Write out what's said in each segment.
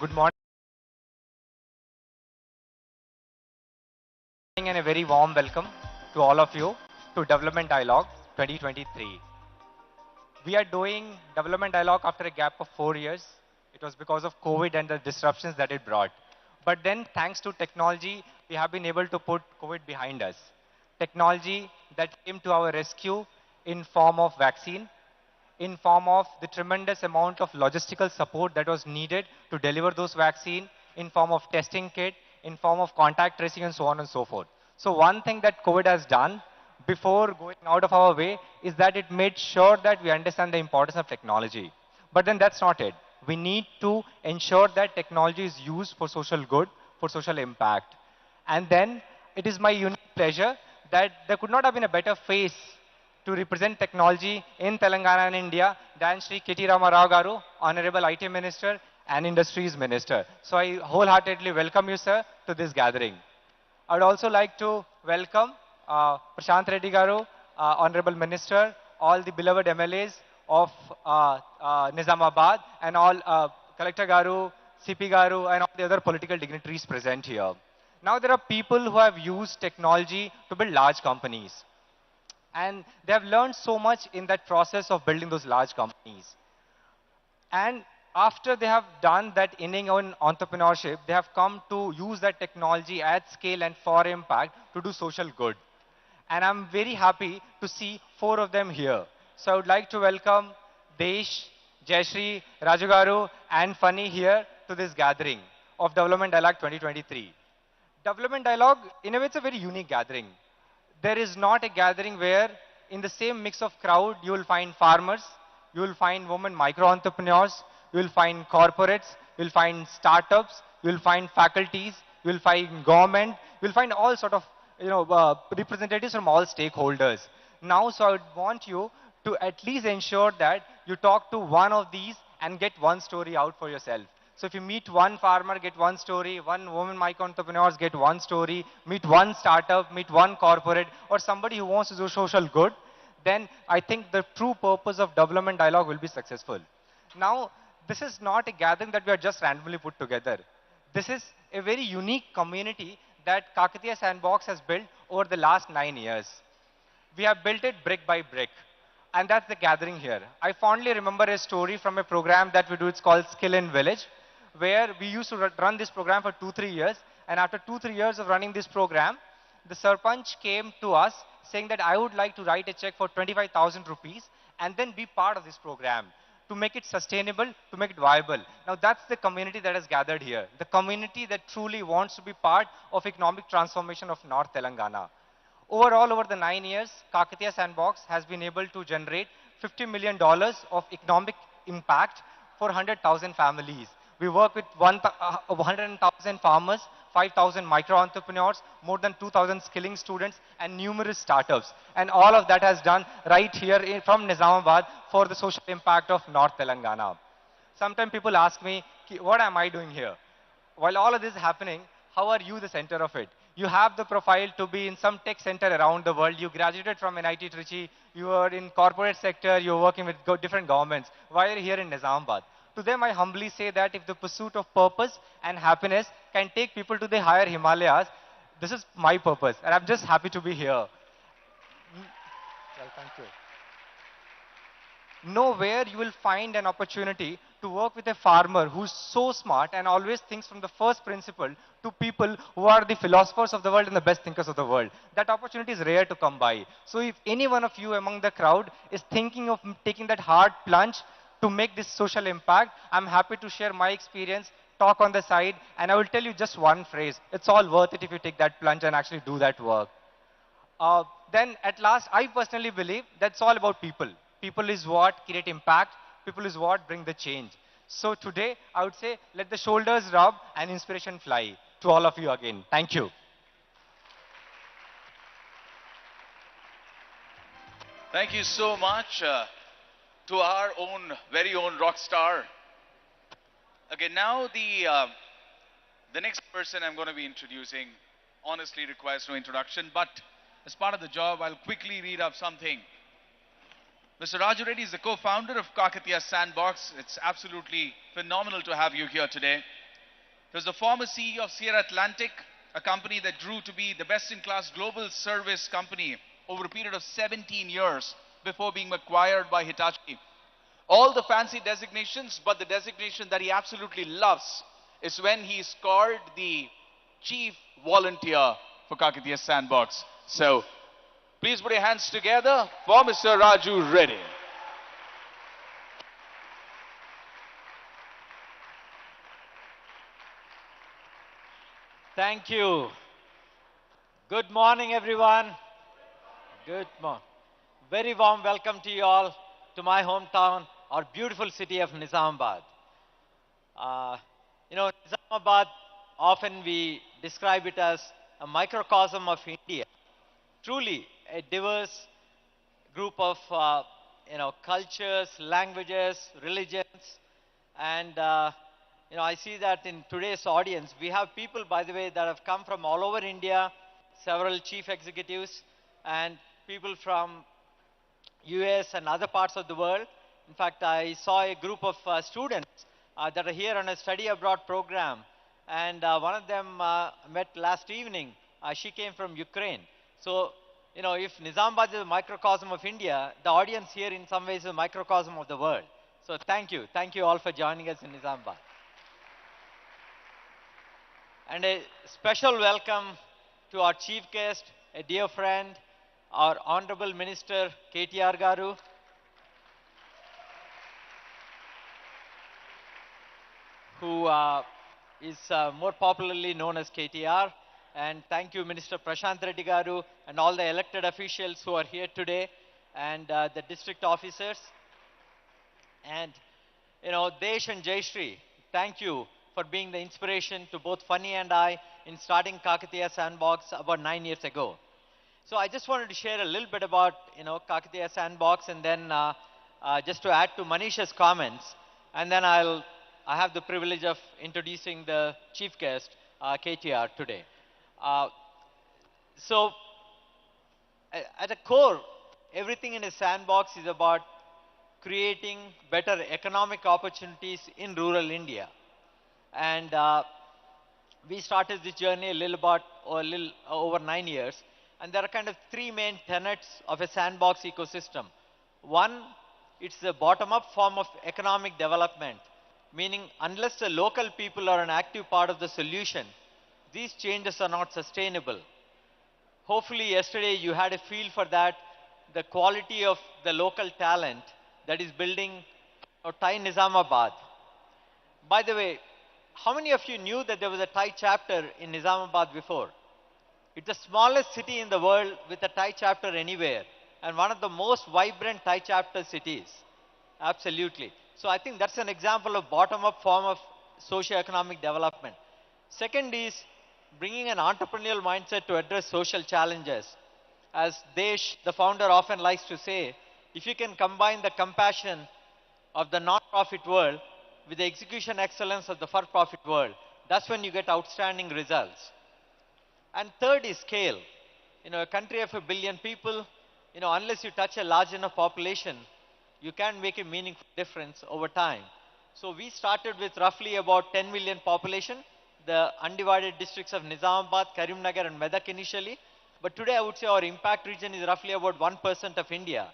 Good morning and a very warm welcome to all of you to Development Dialogue 2023. We are doing Development Dialogue after a gap of 4 years. It was because of COVID and the disruptions that it brought. But then, thanks to technology, we have been able to put COVID behind us. Technology that came to our rescue in form of vaccine, in form of the tremendous amount of logistical support that was needed to deliver those vaccine, in form of testing kit, in form of contact tracing and so on and so forth. So one thing that COVID has done before going out of our way is that it made sure that we understand the importance of technology. But then that's not it. We need to ensure that technology is used for social good, for social impact. And then it is my unique pleasure that there could not have been a better face to represent technology in Telangana and India than Shri KTR Garu, Honorable IT Minister and Industries Minister. So I wholeheartedly welcome you, sir, to this gathering. I would also like to welcome Prashant Reddy Garu, Honorable Minister, all the beloved MLAs of Nizamabad, and all Collector Garu, CP Garu, and all the other political dignitaries present here. Now there are people who have used technology to build large companies. And they have learned so much in that process of building those large companies. And after they have done that inning on entrepreneurship, they have come to use that technology at scale and for impact to do social good. And I'm very happy to see 4 of them here. So I would like to welcome Desh, Jayashree, Rajugaru, and Funny here to this gathering of Development Dialogue 2023. Development Dialogue, in a way, it's a very unique gathering. There is not a gathering where in the same mix of crowd, you will find farmers, you will find women micro-entrepreneurs, you will find corporates, you will find startups, you will find faculties, you will find government, you will find all sort of representatives from all stakeholders. Now, so I would want you to at least ensure that you talk to one of these and get one story out for yourself. So if you meet one farmer, get one story, one woman micro-entrepreneurs, get one story, meet one startup, meet one corporate, or somebody who wants to do social good, then I think the true purpose of Development Dialogue will be successful. Now, this is not a gathering that we are just randomly put together. This is a very unique community that Kakatiya Sandbox has built over the last 9 years. We have built it brick by brick. And that's the gathering here. I fondly remember a story from a program that we do. It's called Skill in Village, where we used to run this program for 2-3 years. And after 2-3 years of running this program, the Sarpanch came to us saying that I would like to write a check for 25,000 rupees and then be part of this program to make it sustainable, to make it viable. Now that's the community that has gathered here. The community that truly wants to be part of economic transformation of North Telangana. Overall, over the 9 years, Kakatiya Sandbox has been able to generate $50 million of economic impact for 100,000 families. We work with 100,000 farmers, 5,000 micro-entrepreneurs, more than 2,000 skilling students, and numerous startups. And all of that has done right here from Nizamabad for the social impact of North Telangana. Sometimes people ask me, what am I doing here? While all of this is happening, how are you the center of it? You have the profile to be in some tech center around the world. You graduated from NIT Trichy. You are in corporate sector. You're working with different governments. Why are you here in Nizamabad? To them, I humbly say that if the pursuit of purpose and happiness can take people to the higher Himalayas, this is my purpose. And I'm just happy to be here. Well, thank you. Nowhere you will find an opportunity to work with a farmer who's so smart and always thinks from the first principle to people who are the philosophers of the world and the best thinkers of the world. That opportunity is rare to come by. So if any one of you among the crowd is thinking of taking that hard plunge to make this social impact, I'm happy to share my experience, talk on the side, and I will tell you just one phrase. It's all worth it if you take that plunge and actually do that work. Then at last, I personally believe that's all about people. People is what create impact. People is what bring the change. So today, I would say, let the shoulders rub and inspiration fly. To all of you again. Thank you. Thank you so much to our very own rock star. Okay, now the next person I'm going to be introducing honestly requires no introduction, but as part of the job, I'll quickly read up something. Mr. Raju Reddy is the co-founder of Kakatiya Sandbox. It's absolutely phenomenal to have you here today. He was the former CEO of Sierra Atlantic, a company that grew to be the best-in-class global service company over a period of 17 years before being acquired by Hitachi. All the fancy designations, but the designation that he absolutely loves is when he is called the chief volunteer for Kakatiya Sandbox. So, please put your hands together for Mr. Raju Reddy. Thank you. Good morning, everyone. Good morning. Very warm welcome to you all to my hometown, our beautiful city of Nizamabad. Uh, Nizamabad, often we describe it as a microcosm of India. Truly a diverse group of, cultures, languages, religions, and, I see that in today's audience, we have people, by the way, that have come from all over India, several chief executives, and people from US and other parts of the world. In fact, I saw a group of students that are here on a study abroad program, and one of them met last evening. She came from Ukraine. So, if Nizamabad is a microcosm of India, the audience here in some ways is a microcosm of the world. So thank you. Thank you all for joining us in Nizamabad. And a special welcome to our chief guest, a dear friend, our Honorable Minister KTR Garu, who is more popularly known as KTR. And thank you, Minister Prashant Reddy Garu, and all the elected officials who are here today, and the district officers. And, Desh and Jayashree, thank you for being the inspiration to both Funny and I in starting Kakatiya Sandbox about 9 years ago. So I just wanted to share a little bit about, Kakatiya Sandbox, and then just to add to Manisha's comments, and then I have the privilege of introducing the chief guest, KTR, today. So, at a core, everything in a sandbox is about creating better economic opportunities in rural India. And we started this journey a little over 9 years. And there are kind of three main tenets of a sandbox ecosystem. One, it's the bottom-up form of economic development, meaning unless the local people are an active part of the solution, these changes are not sustainable. Hopefully yesterday you had a feel for that, the quality of the local talent that is building Thai Nizamabad. By the way, how many of you knew that there was a Thai chapter in Nizamabad before? It's the smallest city in the world with a Thai chapter anywhere, and one of the most vibrant Thai chapter cities. Absolutely. So I think that's an example of bottom-up form of socio-economic development. Second is bringing an entrepreneurial mindset to address social challenges. As Desh, the founder, often likes to say, if you can combine the compassion of the non-profit world with the execution excellence of the for-profit world, that's when you get outstanding results. And third is scale. A country of 1 billion people, unless you touch a large enough population, you can't make a meaningful difference over time. So we started with roughly about 10 million population, the undivided districts of Nizamabad, Karimnagar and Medak initially. But today I would say our impact region is roughly about 1% of India,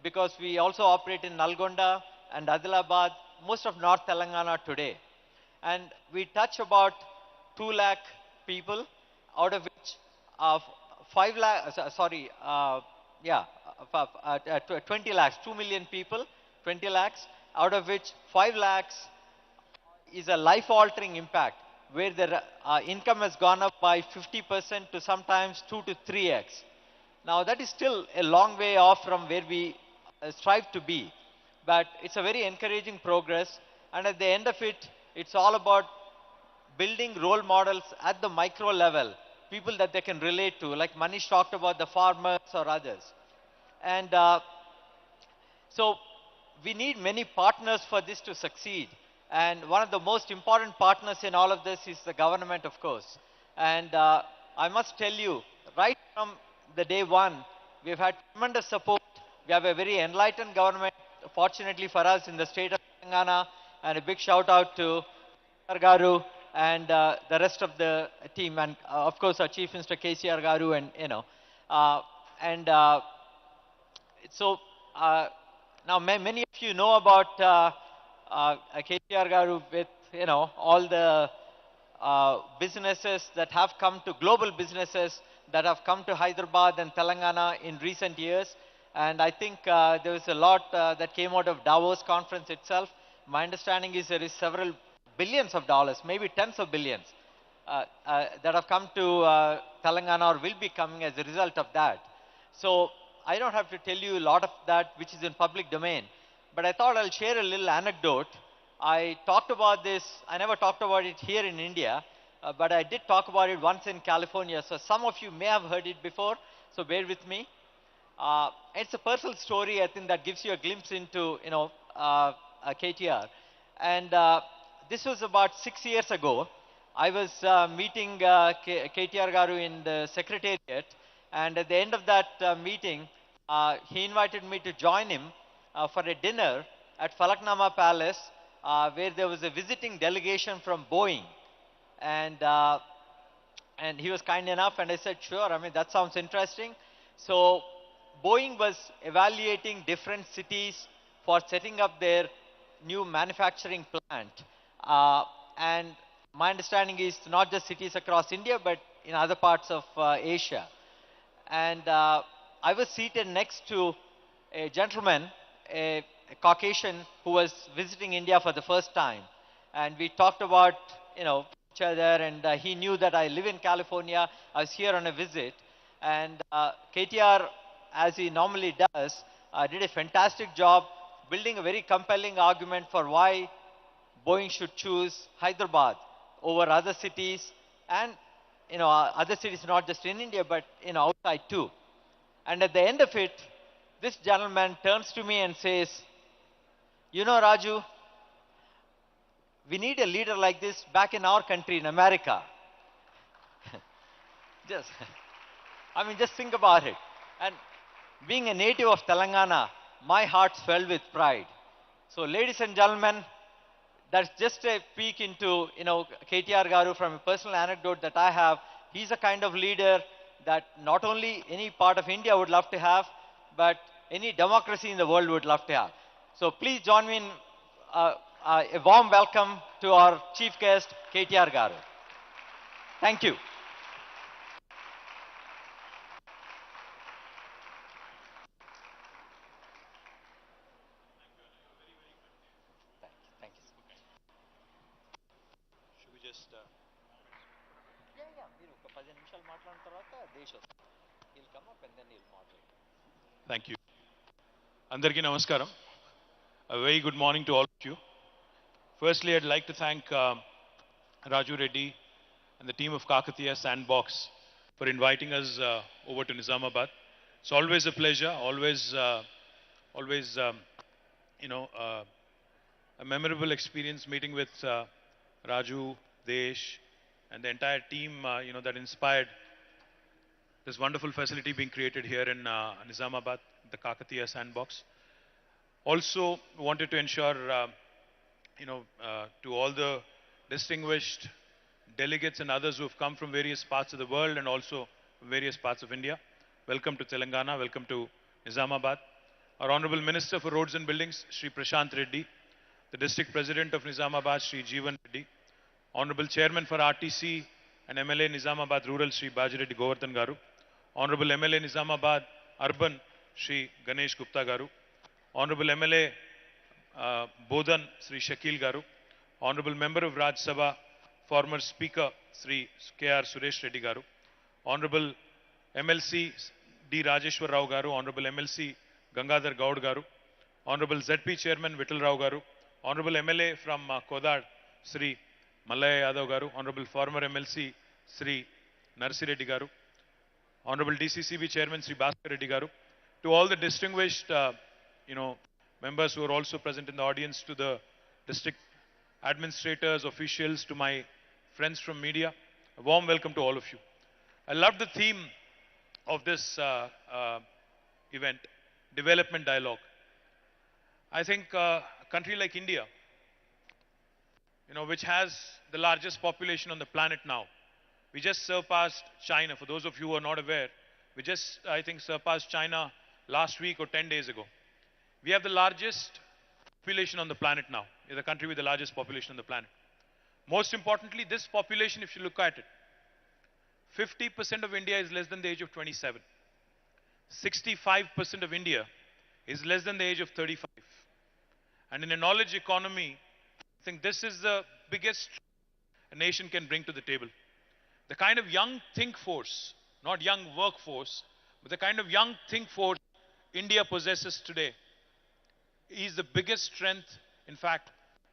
because we also operate in Nalgonda and Adilabad, most of North Telangana today. And we touch about 2 lakh people, out of which 5 lakh, 20 lakhs, 2 million people, 20 lakhs, out of which 5 lakhs is a life-altering impact, where the income has gone up by 50% to sometimes 2 to 3x. Now that is still a long way off from where we strive to be, but it's a very encouraging progress, and at the end of it, it's all about building role models at the micro level, people that they can relate to, like Manish talked about the farmers or others. And so we need many partners for this to succeed. And one of the most important partners in all of this is the government, of course. And I must tell you, right from the day one, we've had tremendous support. We have a very enlightened government, fortunately for us, in the state of Telangana. And a big shout out to Garu, and the rest of the team, and of course our Chief Minister KCR Garu, and and so now many of you know about KTR Garu with all the businesses that have come to global businesses that have come to Hyderabad and Telangana in recent years. And I think there was a lot that came out of Davos conference itself. My understanding is there is several billions of dollars, maybe tens of billions, that have come to Telangana or will be coming as a result of that. So I don't have to tell you a lot of that which is in public domain, but I thought I'll share a little anecdote. I talked about this, I never talked about it here in India, but I did talk about it once in California. So some of you may have heard it before, so bear with me. It's a personal story, I think, that gives you a glimpse into, KTR. And this was about 6 years ago. I was meeting KTR Garu in the secretariat, and at the end of that meeting, he invited me to join him for a dinner at Falaknama Palace, where there was a visiting delegation from Boeing. And he was kind enough, and I said, sure, I mean, that sounds interesting. So Boeing was evaluating different cities for setting up their new manufacturing plant. And my understanding is not just cities across India, but in other parts of Asia. And I was seated next to a gentleman, a Caucasian, who was visiting India for the first time. And we talked about, each other, and he knew that I live in California. I was here on a visit. And KTR, as he normally does, did a fantastic job building a very compelling argument for why Boeing should choose Hyderabad over other cities, and other cities not just in India but outside too. And at the end of it, this gentleman turns to me and says, Raju, we need a leader like this back in our country, in America. Just, I mean, just think about it. And being a native of Telangana, my heart swelled with pride. So, ladies and gentlemen, that's just a peek into, KTR Garu from a personal anecdote that I have. He's a kind of leader that not only any part of India would love to have, but any democracy in the world would love to have. So please join me in a warm welcome to our chief guest, KTR Garu. Thank you. Thank you. Should we just... He'll come up and then he'll moderate. Thank you. Andarki Namaskaram. A very good morning to all of you. Firstly, I'd like to thank Raju Reddy and the team of Kakatiya Sandbox for inviting us over to Nizamabad. It's always a pleasure, always, a memorable experience meeting with Raju, Desh, and the entire team, that inspired this wonderful facility being created here in Nizamabad, the Kakatiya Sandbox. Also wanted to ensure, to all the distinguished delegates and others who have come from various parts of the world and also various parts of India, welcome to Telangana, welcome to Nizamabad. Our Honorable Minister for Roads and Buildings, Shri Prashant Reddy, the District President of Nizamabad, Shri Jeevan Reddy, Honorable Chairman for RTC and MLA Nizamabad Rural, Shri Bajireddy Govardhan Garu, Honorable MLA Nizamabad Urban, Shri Ganesh Gupta Garu, Honorable MLA Bodhan, Shri Shakil Garu, Honorable Member of Raj Sabha, former Speaker, Shri KR Suresh Reddy Garu, Honorable MLC D. Rajeshwar Rao Garu, Honorable MLC Gangadhar Gaud Garu, Honorable ZP Chairman Vittal Rao Garu, Honorable MLA from Kodad, Shri Mallaya Yadav Garu, Honorable former MLC Shri Narsi Reddy Garu, Honorable DCCB Chairman Shri Bhaskar Reddy Garu, to all the distinguished, members who are also present in the audience, to the district administrators, officials, to my friends from media, a warm welcome to all of you. I love the theme of this event, development dialogue. I think a country like India, which has the largest population on the planet now. We just surpassed China. For those of you who are not aware, we just, I think, surpassed China last week or 10 days ago. We have the largest population on the planet now. We're the country with the largest population on the planet. Most importantly, this population, if you look at it, 50% of India is less than the age of 27. 65% of India is less than the age of 35. And in a knowledge economy, I think this is the biggest a nation can bring to the table. The kind of young think force, not young workforce, but the kind of young think force India possesses today is the biggest strength, in fact,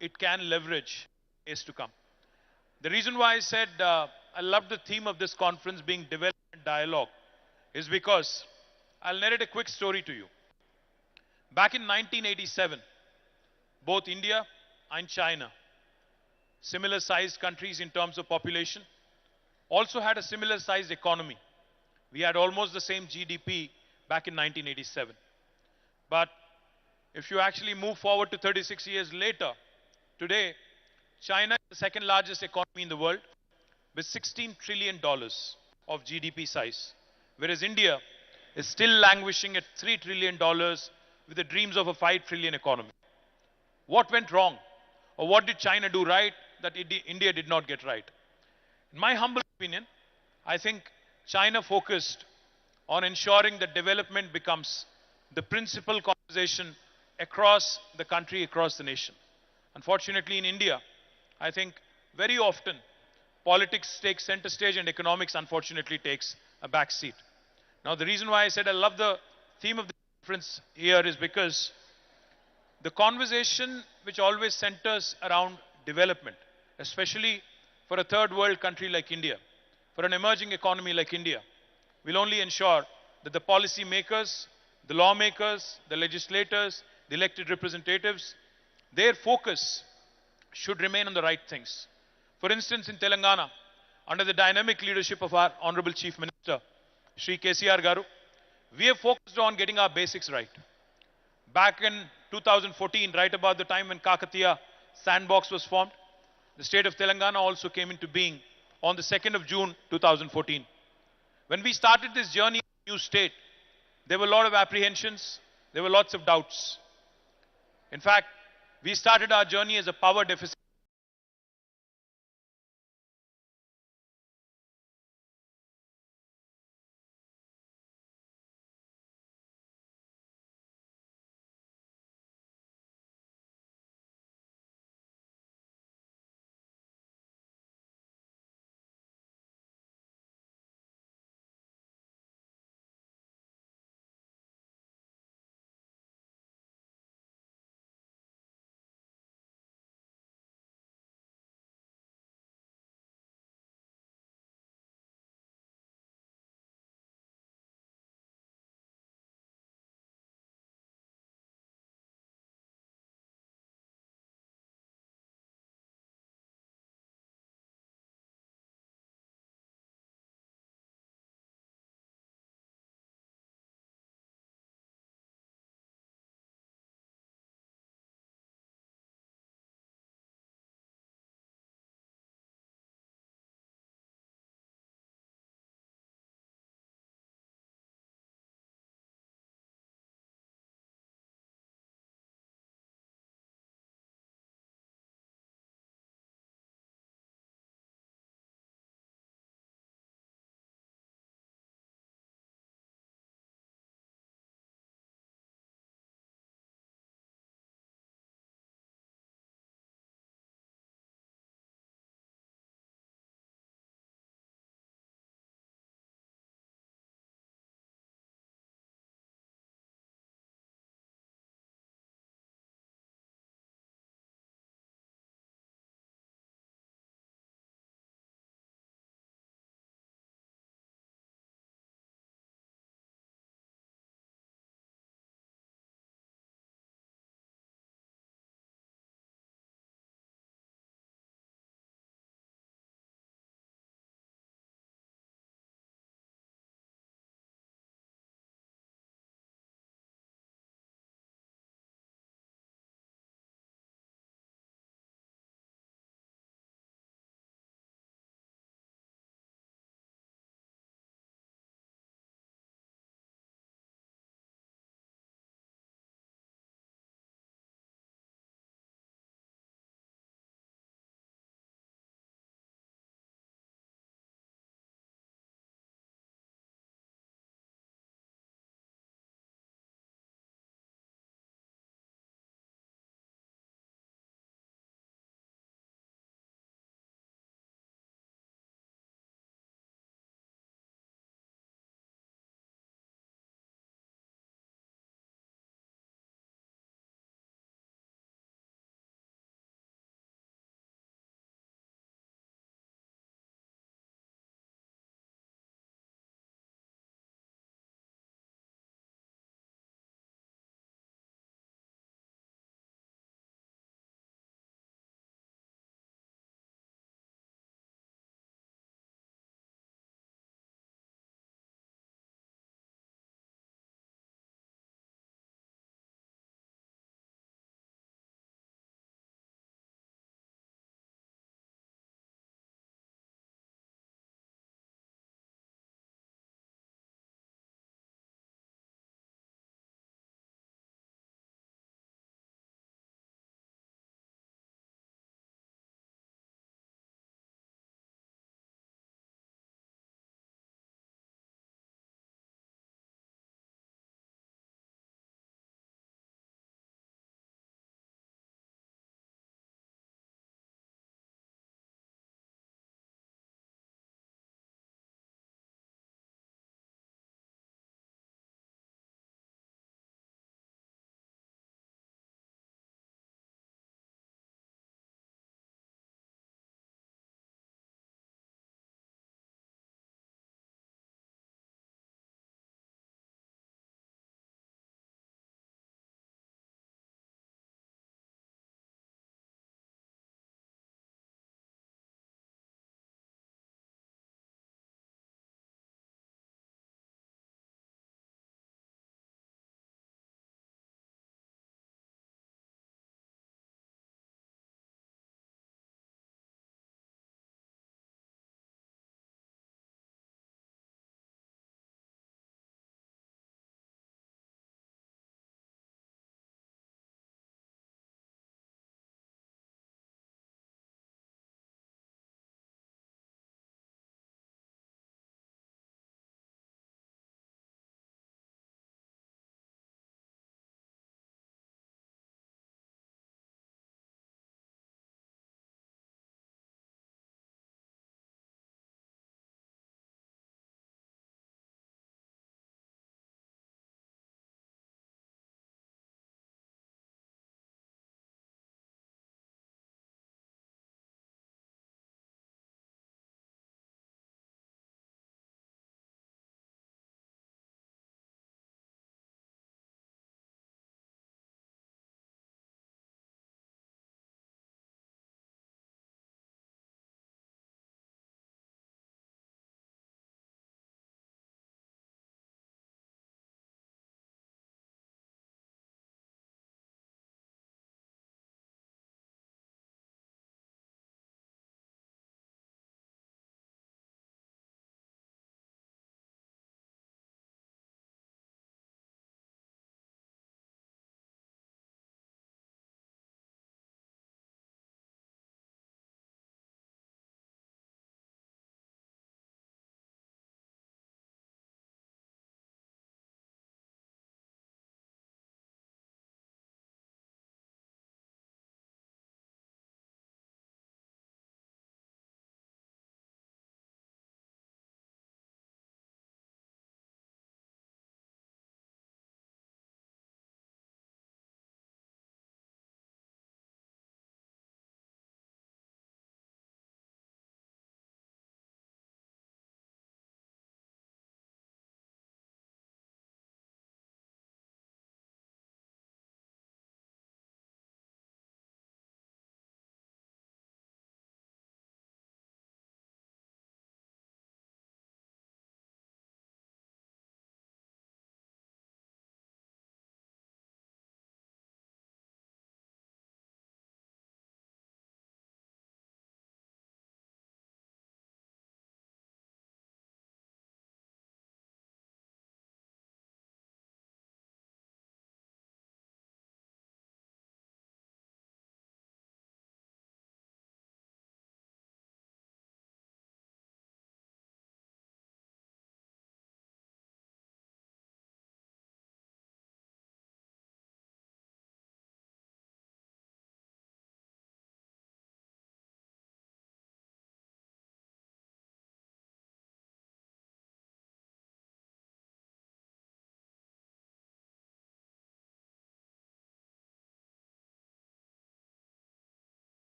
it can leverage is to come. The reason why I said I love the theme of this conference being development dialogue is because I'll narrate a quick story to you. Back in 1987, both India and China, similar sized countries in terms of population, also had a similar sized economy. We had almost the same GDP back in 1987. But if you actually move forward to 36 years later, today, China is the second largest economy in the world with $16 trillion of GDP size, whereas India is still languishing at $3 trillion with the dreams of a $5 trillion economy. What went wrong? Or what did China do right that India did not get right? In my humble opinion, I think China focused on ensuring that development becomes the principal conversation across the country, across the nation. Unfortunately, in India, I think very often politics takes center stage and economics, unfortunately, takes a back seat. Now, the reason why I said I love the theme of the conference here is because the conversation which always centers around development, especially for a third world country like India, for an emerging economy like India, will only ensure that the policy makers, the lawmakers, the legislators, the elected representatives, their focus should remain on the right things. For instance, in Telangana, under the dynamic leadership of our Honorable Chief Minister, Shri KTR Garu, we have focused on getting our basics right. Back in 2014, right about the time when Kakatiya Sandbox was formed, the state of Telangana also came into being on the 2nd of June 2014. When we started this journey in the new state, there were a lot of apprehensions, there were lots of doubts. In fact, we started our journey as a power deficit